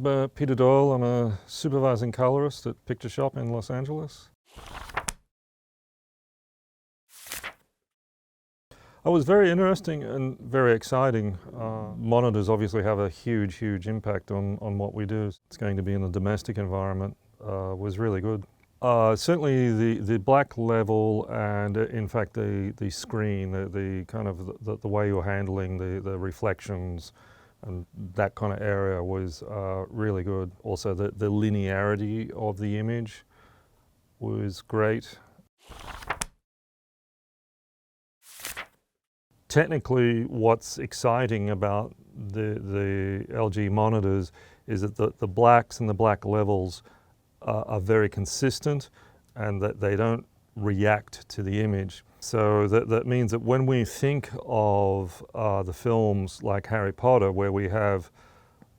I'm Peter Doyle. I'm a supervising colorist at Picture Shop in Los Angeles. It was very interesting and very exciting. Monitors obviously have a huge impact on what we do. It's going to be in a domestic environment. Was really good. Certainly the black level and in fact the screen, the kind of the way you're handling the reflections and that kind of area was really good. Also the linearity of the image was great. Technically, what's exciting about the LG monitors is that the blacks and the black levels are very consistent and that they don't react to the image. So that means that when we think of the films like Harry Potter, where we have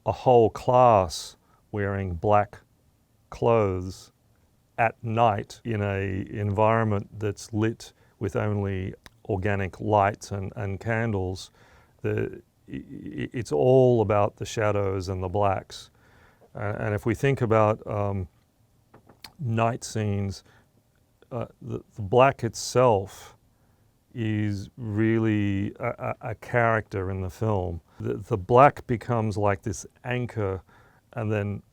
a whole class wearing black clothes at night in an environment that's lit with only organic lights and candles, it's all about the shadows and the blacks. And if we think about night scenes, the black itself is really a character in the film. The black becomes like this anchor, and then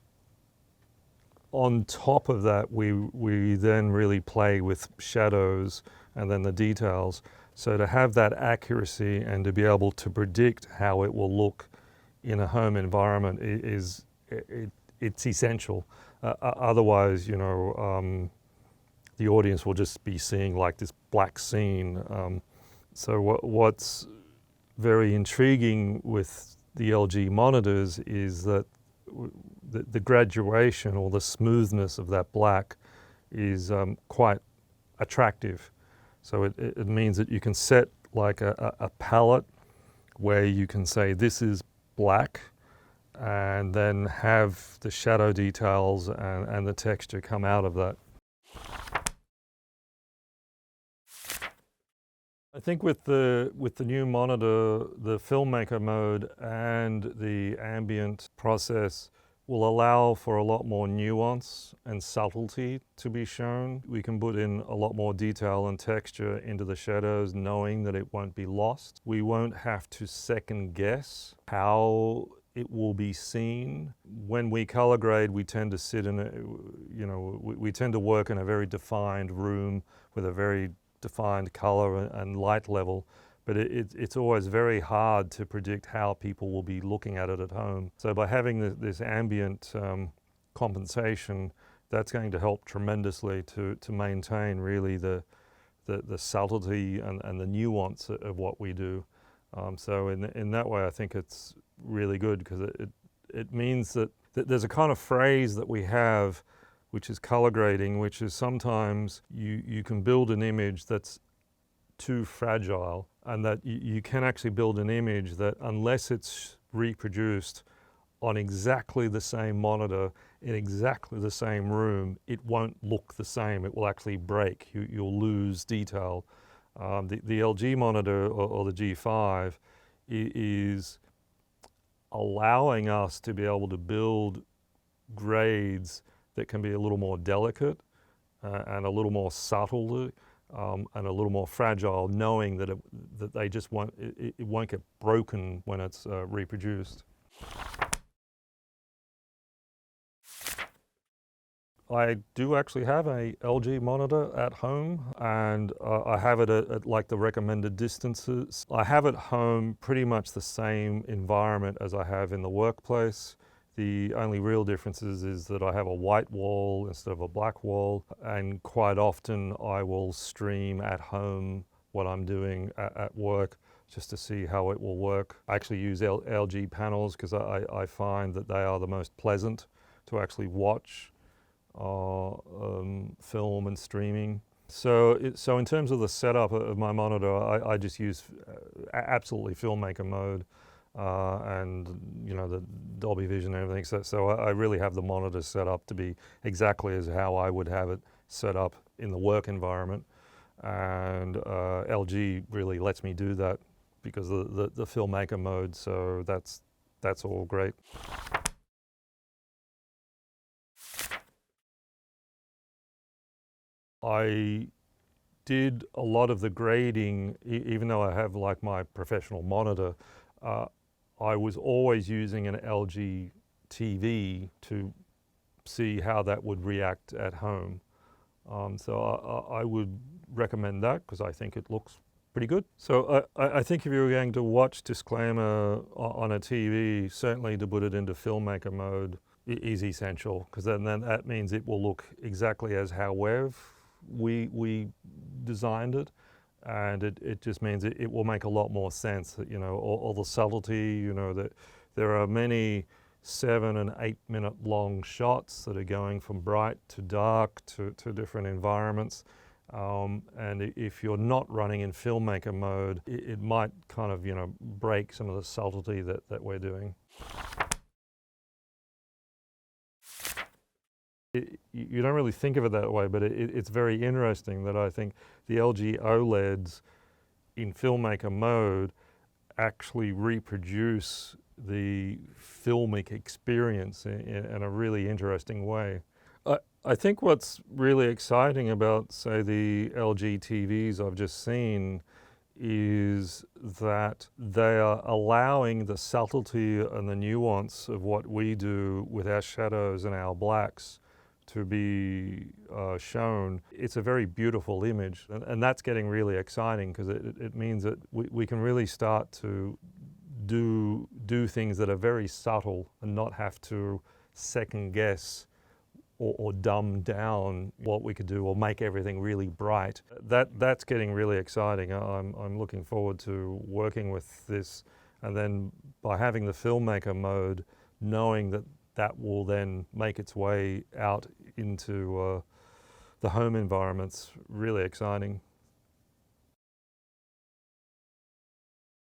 on top of that we then really play with shadows and then the details. So to have that accuracy and to be able to predict how it will look in a home environment it's essential. Otherwise, you know, the audience will just be seeing like this black scene. So what's very intriguing with the LG monitors is that the graduation or the smoothness of that black is quite attractive. So it means that you can set like a palette where you can say this is black and then have the shadow details and the texture come out of that. I think with the new monitor, the filmmaker mode and the ambient process will allow for a lot more nuance and subtlety to be shown. We can put in a lot more detail and texture into the shadows, knowing that it won't be lost. We won't have to second guess how it will be seen. When we color grade, we tend to sit in we tend to work in a very defined room with a very defined color and light level. But it's always very hard to predict how people will be looking at it at home. So by having this ambient compensation, that's going to help tremendously to maintain really the subtlety and the nuance of what we do. So in that way, I think it's really good because it means that there's a kind of phrase that we have, which is color grading, which is sometimes you can build an image that's too fragile, and that you can actually build an image that unless it's reproduced on exactly the same monitor in exactly the same room, it won't look the same. It will actually break. You'll lose detail. The LG monitor or the G5 is allowing us to be able to build grades that can be a little more delicate and a little more subtle. And a little more fragile, knowing that they just won't get broken when it's reproduced. I do actually have a LG monitor at home, and I have it at like the recommended distances. I have at home pretty much the same environment as I have in the workplace. The only real difference is that I have a white wall instead of a black wall, and quite often I will stream at home what I'm doing at work just to see how it will work. I actually use LG panels because I find that they are the most pleasant to actually watch film and streaming. So in terms of the setup of my monitor, I just use absolutely filmmaker mode. And you know, the Dolby Vision and everything. So I really have the monitor set up to be exactly as how I would have it set up in the work environment. And LG really lets me do that because of the filmmaker mode. So that's all great. I did a lot of the grading, even though I have like my professional monitor. I was always using an LG TV to see how that would react at home. So I would recommend that because I think it looks pretty good. So I think if you were going to watch Disclaimer on a TV, certainly to put it into filmmaker mode is essential, because then that means it will look exactly as how we designed it, and it just means it will make a lot more sense. That, you know, all the subtlety, you know, that there are many 7 and 8 minute long shots that are going from bright to dark to different environments. And if you're not running in filmmaker mode, it might kind of, you know, break some of the subtlety that we're doing. You don't really think of it that way, but it's very interesting that I think the LG OLEDs in filmmaker mode actually reproduce the filmic experience in a really interesting way. I think what's really exciting about, say, the LG TVs I've just seen is that they are allowing the subtlety and the nuance of what we do with our shadows and our blacks to be shown. It's a very beautiful image, and that's getting really exciting, because it means that we can really start to do things that are very subtle and not have to second guess or dumb down what we could do or make everything really bright. That's getting really exciting. I'm looking forward to working with this, and then by having the filmmaker mode, knowing that will then make its way out into the home environments, really exciting.